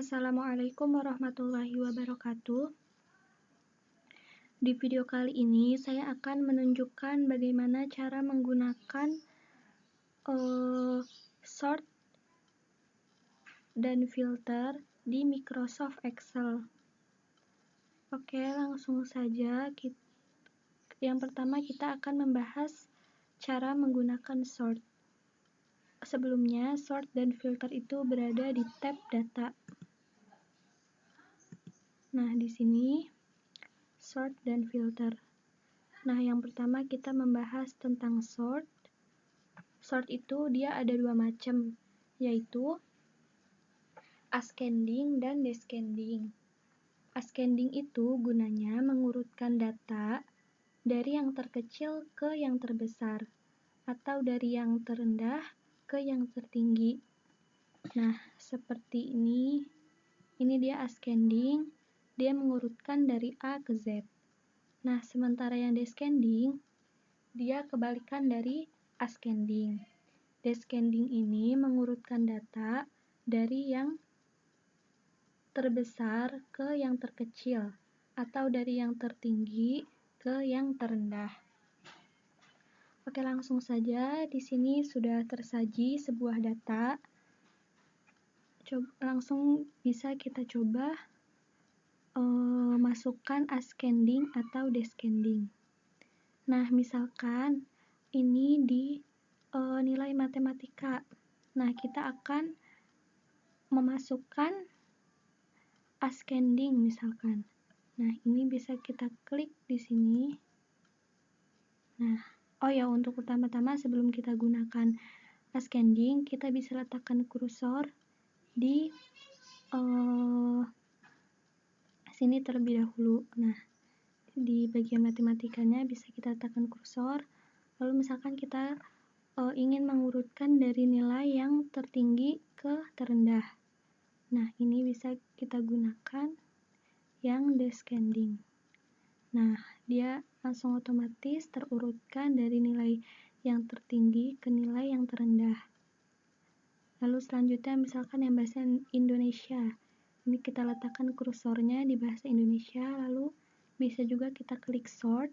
Assalamualaikum warahmatullahi wabarakatuh. Di video kali ini saya akan menunjukkan bagaimana cara menggunakan sort dan filter di Microsoft Excel. Oke, langsung saja. Yang pertama kita akan membahas cara menggunakan sort. Sebelumnya, sort dan filter itu berada di tab data. Nah, di sini sort dan filter. Nah, yang pertama kita membahas tentang sort. Sort itu dia ada dua macam, yaitu ascending dan descending. Ascending itu gunanya mengurutkan data dari yang terkecil ke yang terbesar, atau dari yang terendah ke yang tertinggi. Nah, seperti ini. Ini dia ascending, dia mengurutkan dari A ke Z. Nah, sementara yang descending, dia kebalikan dari ascending. Descending ini mengurutkan data dari yang terbesar ke yang terkecil, atau dari yang tertinggi ke yang terendah. Oke, langsung saja. Di sini sudah tersaji sebuah data. Langsung bisa kita coba masukkan ascending atau descending. Nah, misalkan ini di nilai matematika. Nah, kita akan memasukkan ascending misalkan. Nah, ini bisa kita klik di sini. Nah, untuk pertama-tama sebelum kita gunakan ascending, kita bisa letakkan kursor di sini terlebih dahulu. Nah, di bagian matematikanya bisa kita letakkan kursor. Lalu misalkan kita ingin mengurutkan dari nilai yang tertinggi ke terendah. Nah, ini bisa kita gunakan yang descending. Nah, dia langsung otomatis terurutkan dari nilai yang tertinggi ke nilai yang terendah. Lalu selanjutnya misalkan yang bahasa Indonesia. Ini kita letakkan kursornya di bahasa Indonesia, lalu bisa juga kita klik sort.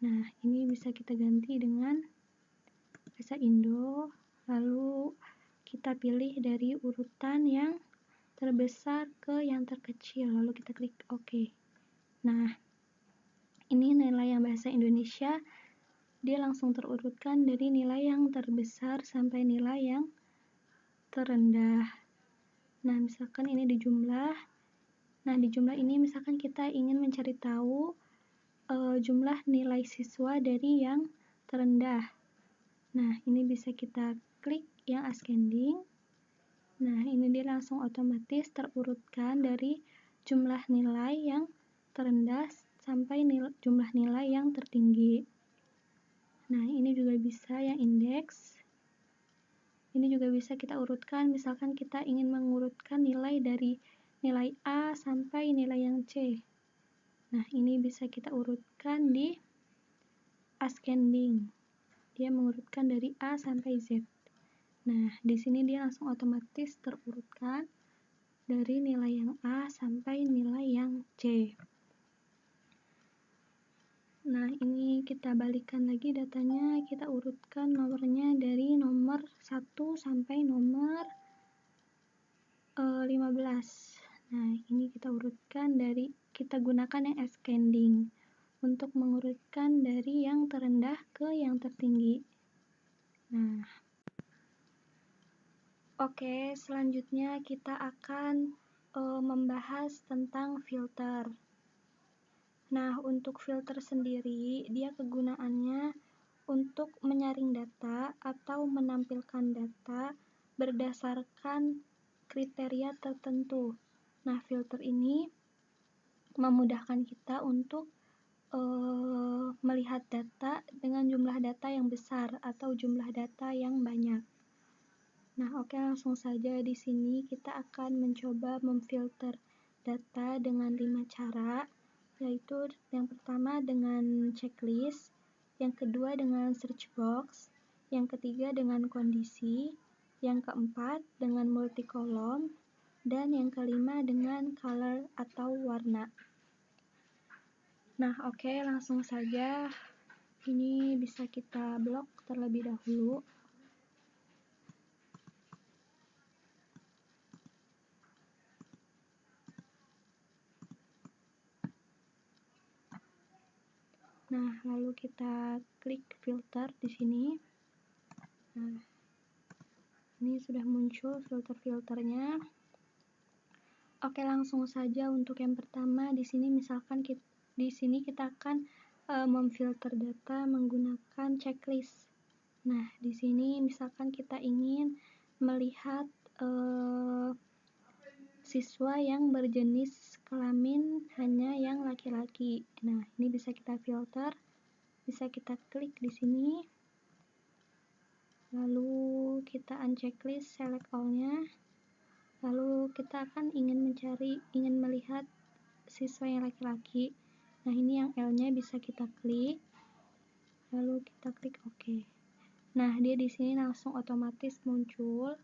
Nah, ini bisa kita ganti dengan bahasa Indo, lalu kita pilih dari urutan yang terbesar ke yang terkecil, lalu kita klik OK. Nah, ini nilai yang bahasa Indonesia, dia langsung terurutkan dari nilai yang terbesar sampai nilai yang terendah. Nah, misalkan ini di jumlah. Nah, di jumlah ini misalkan kita ingin mencari tahu jumlah nilai siswa dari yang terendah. Nah, ini bisa kita klik yang ascending. Nah, ini dia langsung otomatis terurutkan dari jumlah nilai yang terendah sampai jumlah nilai yang tertinggi. Nah, ini juga bisa yang indeks. Ini juga bisa kita urutkan, misalkan kita ingin mengurutkan nilai dari nilai A sampai nilai yang C. Nah, ini bisa kita urutkan di ascending. Dia mengurutkan dari A sampai Z. Nah, di sini dia langsung otomatis terurutkan dari nilai yang A sampai nilai yang C. Nah, ini kita balikkan lagi datanya, kita urutkan nomornya dari nomor 1 sampai nomor 15. Nah, ini kita urutkan kita gunakan yang ascending untuk mengurutkan dari yang terendah ke yang tertinggi. Nah, oke, selanjutnya kita akan membahas tentang filter. Nah, untuk filter sendiri, dia kegunaannya untuk menyaring data atau menampilkan data berdasarkan kriteria tertentu. Nah, filter ini memudahkan kita untuk melihat data dengan jumlah data yang besar atau jumlah data yang banyak. Nah, oke, langsung saja di sini kita akan mencoba memfilter data dengan 5 cara. Yaitu yang pertama dengan checklist, yang kedua dengan search box, yang ketiga dengan kondisi, yang keempat dengan multi kolom, dan yang kelima dengan color atau warna. Nah, oke, langsung saja. Ini bisa kita blok terlebih dahulu. Nah, lalu kita klik filter di sini. Nah, ini sudah muncul filter-filternya. Oke, langsung saja untuk yang pertama di sini misalkan di sini kita akan memfilter data menggunakan checklist. Nah, di sini misalkan kita ingin melihat siswa yang berjenis kelamin hanya yang laki-laki. Nah, ini bisa kita filter, bisa kita klik di sini. Lalu kita unchecklist, select all-nya. Lalu kita akan ingin melihat siswa yang laki-laki. Nah, ini yang L-nya bisa kita klik. Lalu kita klik OK. Nah, dia di sini langsung otomatis muncul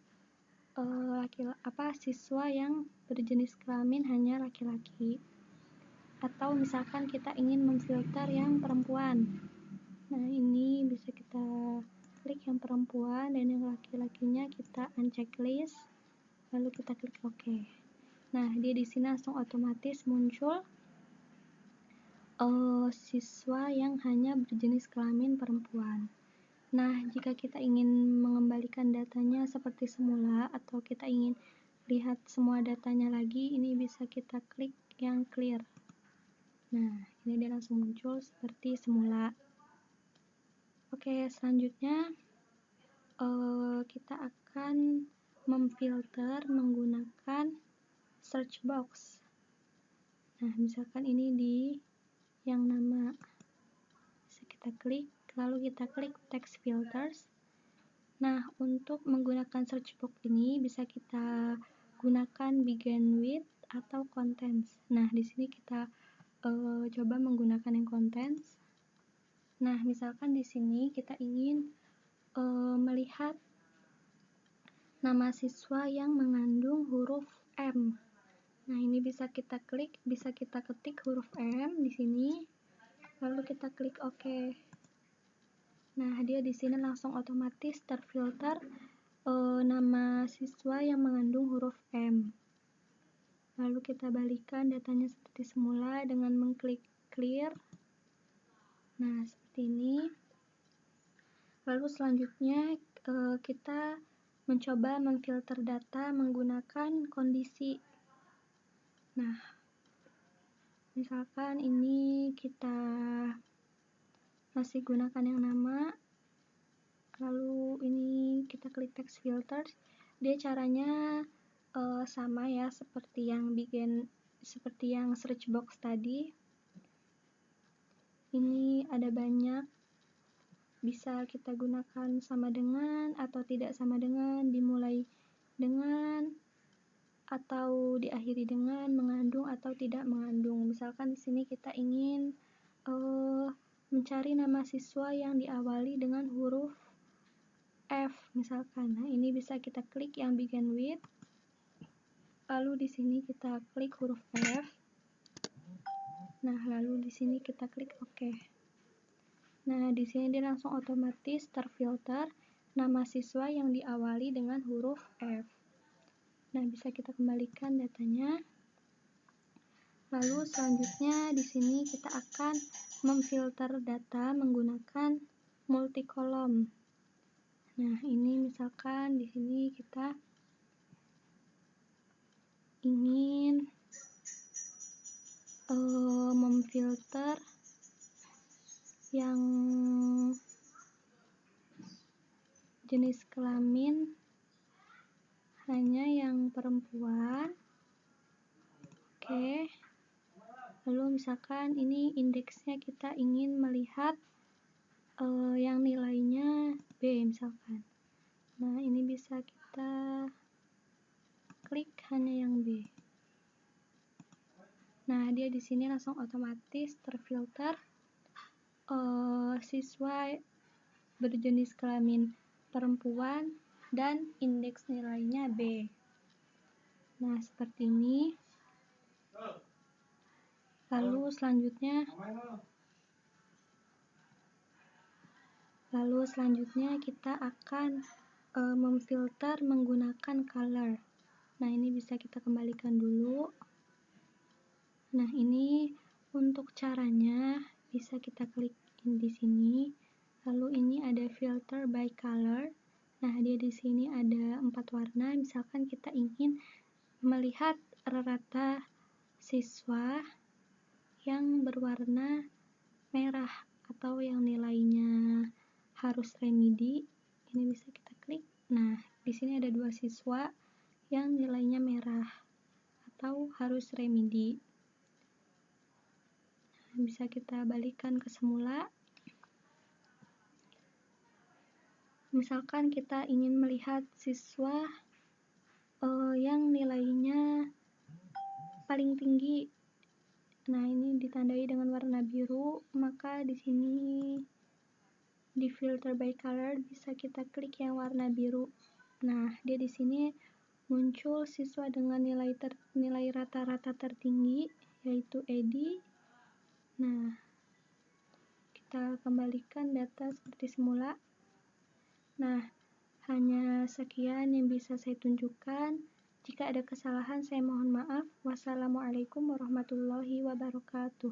siswa yang berjenis kelamin hanya laki-laki. Atau misalkan kita ingin memfilter yang perempuan. Nah, ini bisa kita klik yang perempuan dan yang laki-lakinya kita unchecklist. Lalu kita klik OK. Nah, dia di sini langsung otomatis muncul siswa yang hanya berjenis kelamin perempuan. Nah, jika kita ingin mengembalikan datanya seperti semula atau kita ingin lihat semua datanya lagi, ini bisa kita klik yang clear. Nah, ini dia langsung muncul seperti semula. Oke, selanjutnya kita akan memfilter menggunakan search box. Nah, misalkan ini di yang nama, bisa kita klik, lalu kita klik text filters. Nah, untuk menggunakan search box ini bisa kita gunakan begin with atau contents. Nah, di sini kita coba menggunakan yang contents. Nah, misalkan di sini kita ingin melihat nama siswa yang mengandung huruf M. Nah, ini bisa kita klik, bisa kita ketik huruf M di sini, lalu kita klik OK. Nah, dia di sini langsung otomatis terfilter nama siswa yang mengandung huruf M. Lalu kita balikkan datanya seperti semula dengan mengklik clear. Nah, seperti ini. Lalu selanjutnya kita mencoba memfilter data menggunakan kondisi. Nah, misalkan ini kita masih gunakan yang nama, lalu ini kita klik text filters. Dia caranya sama ya seperti yang search box tadi. Ini ada banyak, bisa kita gunakan sama dengan atau tidak sama dengan, dimulai dengan atau diakhiri dengan, mengandung atau tidak mengandung. Misalkan di sini kita ingin mencari nama siswa yang diawali dengan huruf F misalkan. Nah, ini bisa kita klik yang begin with. Lalu di sini kita klik huruf F. Nah, lalu di sini kita klik OK. Nah, di sini dia langsung otomatis terfilter nama siswa yang diawali dengan huruf F. Nah, bisa kita kembalikan datanya. Lalu selanjutnya di sini kita akan memfilter data menggunakan multikolom. Nah, ini misalkan di sini kita ingin memfilter yang jenis kelamin hanya yang perempuan. Oke. Lalu misalkan ini indeksnya kita ingin melihat yang nilainya B misalkan. Nah, ini bisa kita klik hanya yang B. Nah, dia di sini langsung otomatis terfilter siswa berjenis kelamin perempuan dan indeks nilainya B. Nah, seperti ini. Lalu selanjutnya kita akan memfilter menggunakan color. Nah, ini bisa kita kembalikan dulu. Nah, ini untuk caranya bisa kita klik di sini. Lalu ini ada filter by color. Nah, dia di sini ada 4 warna. Misalkan kita ingin melihat rata siswa yang berwarna merah atau yang nilainya harus remedi, ini bisa kita klik. Nah, di sini ada 2 siswa yang nilainya merah atau harus remedi. Nah, bisa kita balikkan ke semula. Misalkan kita ingin melihat siswa yang nilainya paling tinggi. Nah, ini ditandai dengan warna biru, maka di sini di filter by color bisa kita klik yang warna biru. Nah, dia di sini muncul siswa dengan nilai rata-rata tertinggi, yaitu Edi. Nah, kita kembalikan data seperti semula. Nah, hanya sekian yang bisa saya tunjukkan. Jika ada kesalahan, saya mohon maaf. Wassalamualaikum warahmatullahi wabarakatuh.